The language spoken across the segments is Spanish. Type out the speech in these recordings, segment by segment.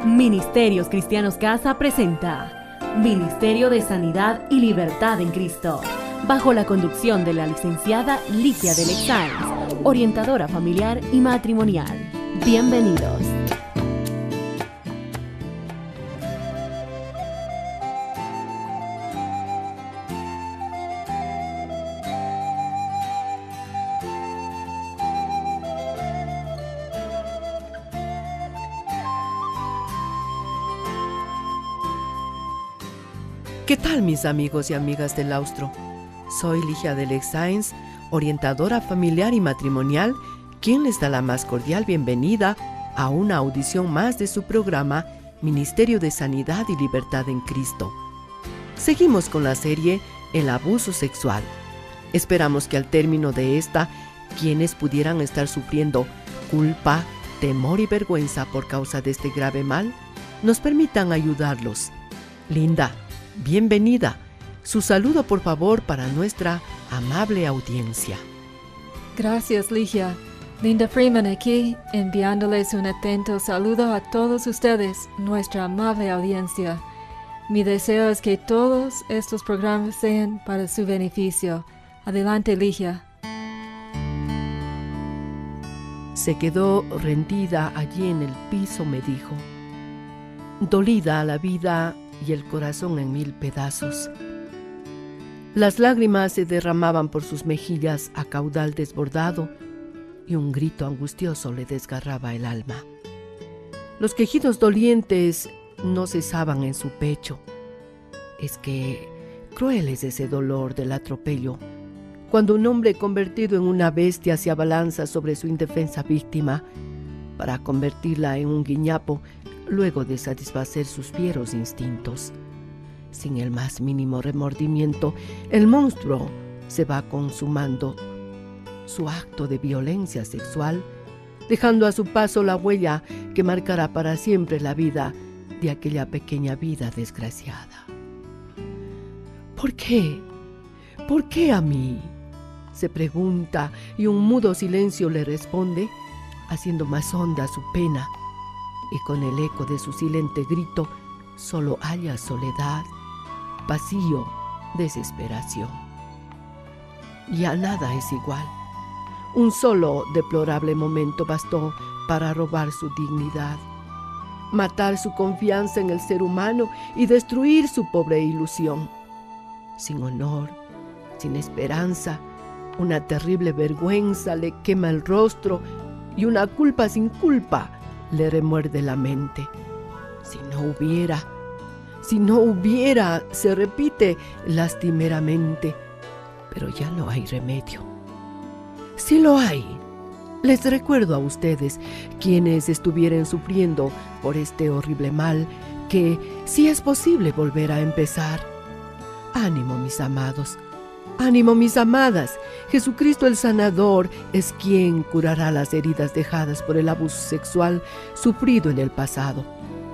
Ministerios Cristianos Casa presenta Ministerio de Sanidad y Libertad en Cristo, bajo la conducción de la licenciada Ligia de Lexáenz, orientadora familiar y matrimonial. Bienvenidos. ¿Qué tal, mis amigos y amigas del Austro? Soy Ligia de Lexáenz, orientadora familiar y matrimonial, quien les da la más cordial bienvenida a una audición más de su programa Ministerio de Sanidad y Libertad en Cristo. Seguimos con la serie El abuso sexual. Esperamos que al término de esta, quienes pudieran estar sufriendo culpa, temor y vergüenza por causa de este grave mal, nos permitan ayudarlos. Linda, bienvenida. Su saludo, por favor, para nuestra amable audiencia. Gracias, Ligia. Linda Freeman aquí, enviándoles un atento saludo a todos ustedes, nuestra amable audiencia. Mi deseo es que todos estos programas sean para su beneficio. Adelante, Ligia. Se quedó rendida allí en el piso, me dijo, dolida a la vida y el corazón en 1000 pedazos. Las lágrimas se derramaban por sus mejillas a caudal desbordado y un grito angustioso le desgarraba el alma. Los quejidos dolientes no cesaban en su pecho. Es que cruel es ese dolor del atropello, cuando un hombre convertido en una bestia se abalanza sobre su indefensa víctima para convertirla en un guiñapo luego de satisfacer sus fieros instintos. Sin el más mínimo remordimiento, el monstruo se va consumando su acto de violencia sexual, dejando a su paso la huella que marcará para siempre la vida de aquella pequeña vida desgraciada. ¿Por qué? ¿Por qué a mí?, se pregunta, y un mudo silencio le responde, haciendo más honda su pena, y con el eco de su silente grito solo halla soledad, vacío, desesperación. Ya nada es igual. Un solo deplorable momento bastó para robar su dignidad, matar su confianza en el ser humano y destruir su pobre ilusión. Sin honor, sin esperanza, una terrible vergüenza le quema el rostro y una culpa sin culpa le remuerde la mente. Si no hubiera, se repite lastimeramente, pero ya no hay remedio. Sí lo hay. Les recuerdo a ustedes, quienes estuvieran sufriendo por este horrible mal, que sí es posible volver a empezar. Ánimo, mis amados. Ánimo, mis amadas. Jesucristo el sanador es quien curará las heridas dejadas por el abuso sexual sufrido en el pasado.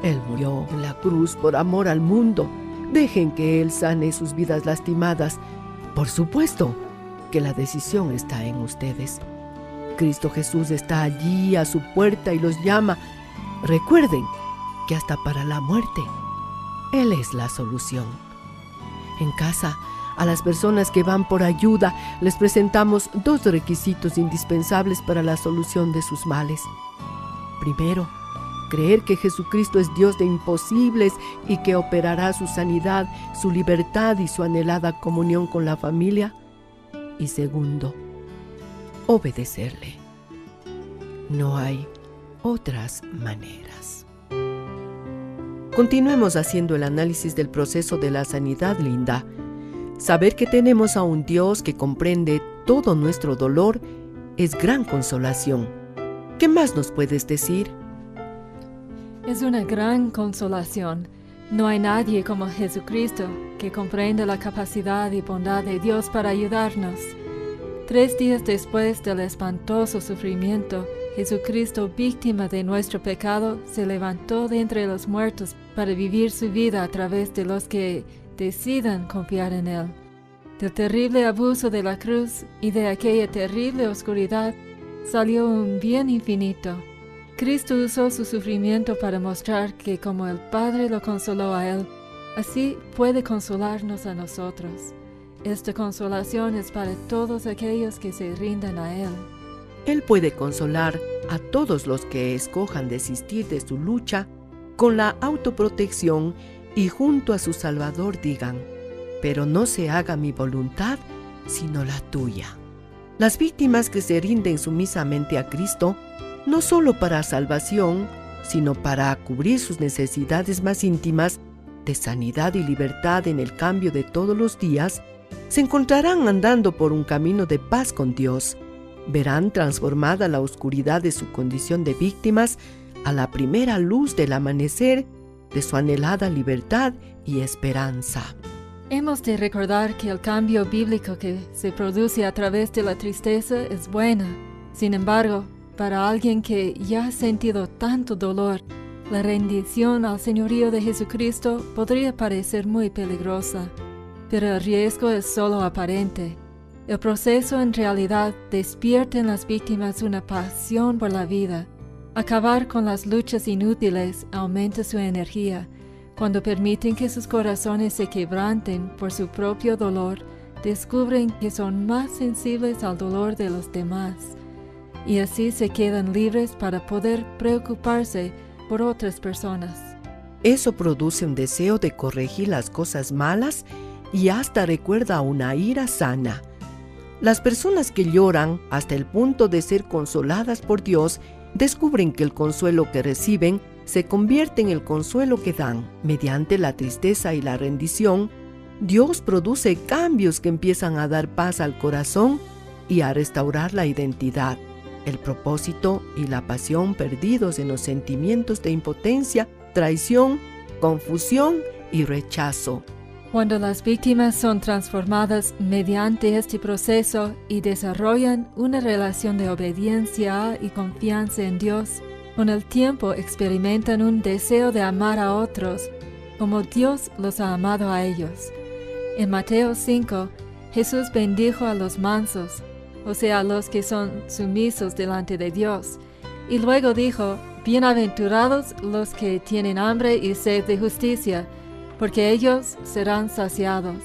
Él murió en la cruz por amor al mundo. Dejen que Él sane sus vidas lastimadas. Por supuesto que la decisión está en ustedes. Cristo Jesús está allí a su puerta y los llama. Recuerden que hasta para la muerte, Él es la solución. En casa, a las personas que van por ayuda, les presentamos 2 requisitos indispensables para la solución de sus males. Primero, creer que Jesucristo es Dios de imposibles y que operará su sanidad, su libertad y su anhelada comunión con la familia. Y segundo, obedecerle. No hay otras maneras. Continuemos haciendo el análisis del proceso de la sanidad, Linda. Saber que tenemos a un Dios que comprende todo nuestro dolor es gran consolación. ¿Qué más nos puedes decir? Es una gran consolación. No hay nadie como Jesucristo que comprenda la capacidad y bondad de Dios para ayudarnos. 3 días después del espantoso sufrimiento, Jesucristo, víctima de nuestro pecado, se levantó de entre los muertos para vivir su vida a través de los que decidan confiar en Él. Del terrible abuso de la cruz y de aquella terrible oscuridad salió un bien infinito. Cristo usó su sufrimiento para mostrar que como el Padre lo consoló a Él, así puede consolarnos a nosotros. Esta consolación es para todos aquellos que se rinden a Él. Él puede consolar a todos los que escojan desistir de su lucha con la autoprotección y junto a su Salvador digan: pero no se haga mi voluntad, sino la tuya. Las víctimas que se rinden sumisamente a Cristo, no solo para salvación, sino para cubrir sus necesidades más íntimas de sanidad y libertad en el cambio de todos los días, se encontrarán andando por un camino de paz con Dios. Verán transformada la oscuridad de su condición de víctimas a la primera luz del amanecer de su anhelada libertad y esperanza. Hemos de recordar que el cambio bíblico que se produce a través de la tristeza es buena. Sin embargo, para alguien que ya ha sentido tanto dolor, la rendición al señorío de Jesucristo podría parecer muy peligrosa, pero el riesgo es solo aparente. El proceso en realidad despierta en las víctimas una pasión por la vida. Acabar con las luchas inútiles aumenta su energía. Cuando permiten que sus corazones se quebranten por su propio dolor, descubren que son más sensibles al dolor de los demás, y así se quedan libres para poder preocuparse por otras personas. Eso produce un deseo de corregir las cosas malas y hasta recuerda una ira sana. Las personas que lloran hasta el punto de ser consoladas por Dios descubren que el consuelo que reciben se convierte en el consuelo que dan. Mediante la tristeza y la rendición, Dios produce cambios que empiezan a dar paz al corazón y a restaurar la identidad, el propósito y la pasión perdidos en los sentimientos de impotencia, traición, confusión y rechazo. Cuando las víctimas son transformadas mediante este proceso y desarrollan una relación de obediencia y confianza en Dios, con el tiempo experimentan un deseo de amar a otros como Dios los ha amado a ellos. En Mateo 5, Jesús bendijo a los mansos, o sea, a los que son sumisos delante de Dios, y luego dijo: bienaventurados los que tienen hambre y sed de justicia, porque ellos serán saciados.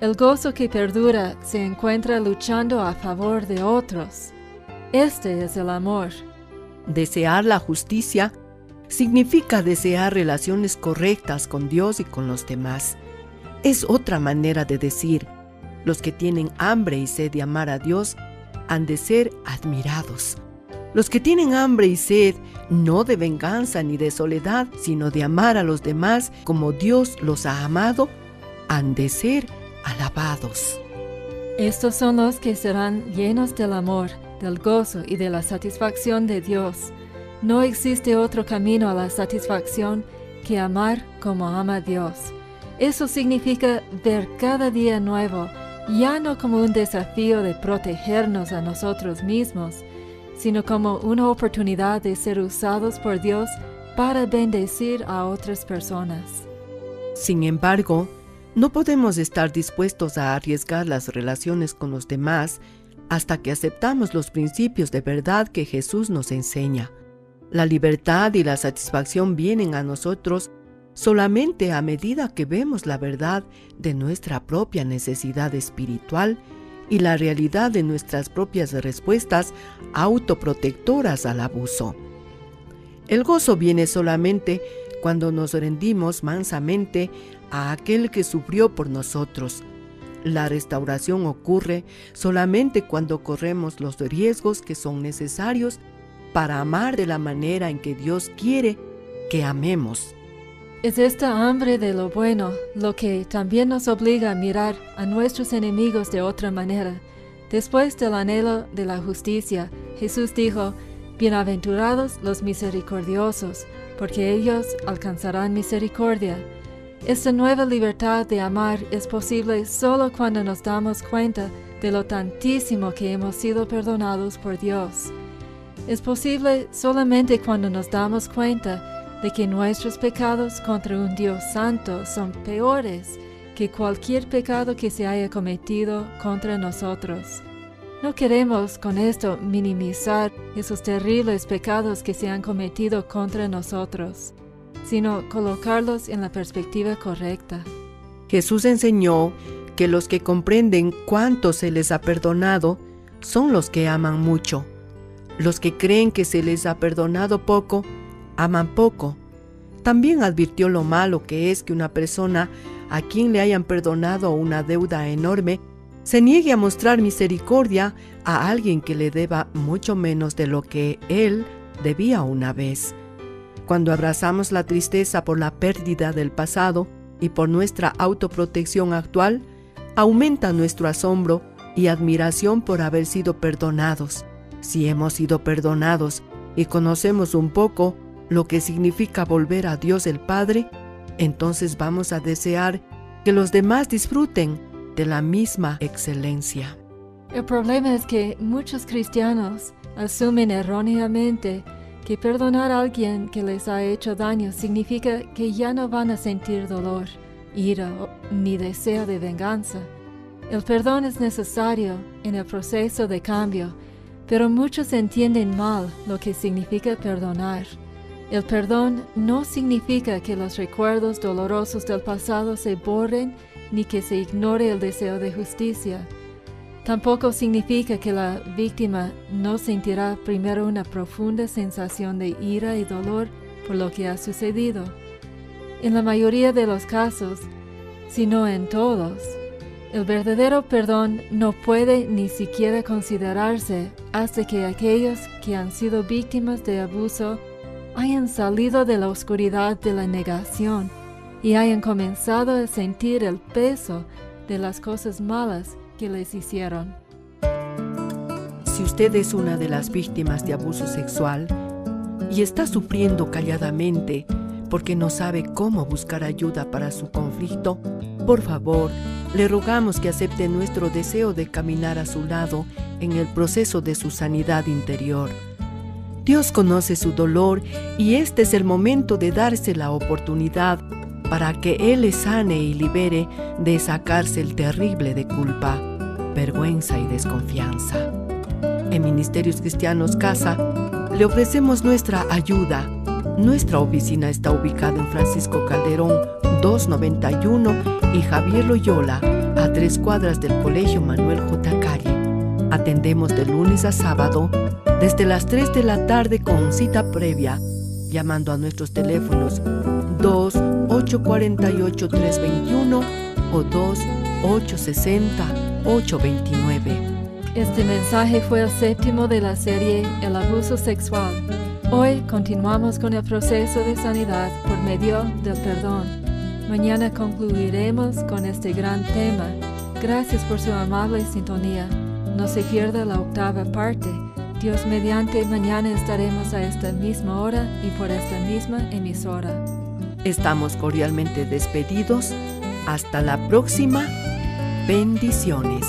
El gozo que perdura se encuentra luchando a favor de otros. Este es el amor. Desear la justicia significa desear relaciones correctas con Dios y con los demás. Es otra manera de decir: los que tienen hambre y sed de amar a Dios han de ser admirados. Los que tienen hambre y sed no de venganza ni de soledad, sino de amar a los demás como Dios los ha amado, han de ser alabados. Estos son los que serán llenos del amor, del gozo y de la satisfacción de Dios. No existe otro camino a la satisfacción que amar como ama Dios. Eso significa ver cada día nuevo, ya no como un desafío de protegernos a nosotros mismos, sino como una oportunidad de ser usados por Dios para bendecir a otras personas. Sin embargo, no podemos estar dispuestos a arriesgar las relaciones con los demás hasta que aceptamos los principios de verdad que Jesús nos enseña. La libertad y la satisfacción vienen a nosotros solamente a medida que vemos la verdad de nuestra propia necesidad espiritual y la realidad de nuestras propias respuestas autoprotectoras al abuso. El gozo viene solamente cuando nos rendimos mansamente a aquel que sufrió por nosotros. La restauración ocurre solamente cuando corremos los riesgos que son necesarios para amar de la manera en que Dios quiere que amemos. Es esta hambre de lo bueno lo que también nos obliga a mirar a nuestros enemigos de otra manera. Después del anhelo de la justicia, Jesús dijo: bienaventurados los misericordiosos, porque ellos alcanzarán misericordia. Esta nueva libertad de amar es posible solo cuando nos damos cuenta de lo tantísimo que hemos sido perdonados por Dios. Es posible solamente cuando nos damos cuenta de que nuestros pecados contra un Dios santo son peores que cualquier pecado que se haya cometido contra nosotros. No queremos con esto minimizar esos terribles pecados que se han cometido contra nosotros, sino colocarlos en la perspectiva correcta. Jesús enseñó que los que comprenden cuánto se les ha perdonado son los que aman mucho. Los que creen que se les ha perdonado poco, aman poco. También advirtió lo malo que es que una persona a quien le hayan perdonado una deuda enorme se niegue a mostrar misericordia a alguien que le deba mucho menos de lo que él debía una vez. Cuando abrazamos la tristeza por la pérdida del pasado y por nuestra autoprotección actual, aumenta nuestro asombro y admiración por haber sido perdonados. Si hemos sido perdonados y conocemos un poco lo que significa volver a Dios el Padre, entonces vamos a desear que los demás disfruten de la misma excelencia. El problema es que muchos cristianos asumen erróneamente que perdonar a alguien que les ha hecho daño significa que ya no van a sentir dolor, ira ni deseo de venganza. El perdón es necesario en el proceso de cambio, pero muchos entienden mal lo que significa perdonar. El perdón no significa que los recuerdos dolorosos del pasado se borren ni que se ignore el deseo de justicia. Tampoco significa que la víctima no sentirá primero una profunda sensación de ira y dolor por lo que ha sucedido. En la mayoría de los casos, si no en todos, el verdadero perdón no puede ni siquiera considerarse hasta que aquellos que han sido víctimas de abuso hayan salido de la oscuridad de la negación y hayan comenzado a sentir el peso de las cosas malas que les hicieron. Si usted es una de las víctimas de abuso sexual y está sufriendo calladamente porque no sabe cómo buscar ayuda para su conflicto, por favor, le rogamos que acepte nuestro deseo de caminar a su lado en el proceso de su sanidad interior. Dios conoce su dolor y este es el momento de darse la oportunidad para que Él le sane y libere de esa cárcel terrible de culpa, vergüenza y desconfianza. En Ministerios Cristianos Casa le ofrecemos nuestra ayuda. Nuestra oficina está ubicada en Francisco Calderón 291 y Javier Loyola, a 3 cuadras del Colegio Manuel J. Calle. Atendemos de lunes a sábado desde las 3 de la tarde con cita previa, llamando a nuestros teléfonos 2-848-321 o 2-860-829. Este mensaje fue el 7º de la serie El abuso sexual. Hoy continuamos con el proceso de sanidad por medio del perdón. Mañana concluiremos con este gran tema. Gracias por su amable sintonía. No se pierda la 8ª parte. Dios mediante, mañana estaremos a esta misma hora y por esta misma emisora. Estamos cordialmente despedidos. Hasta la próxima. Bendiciones.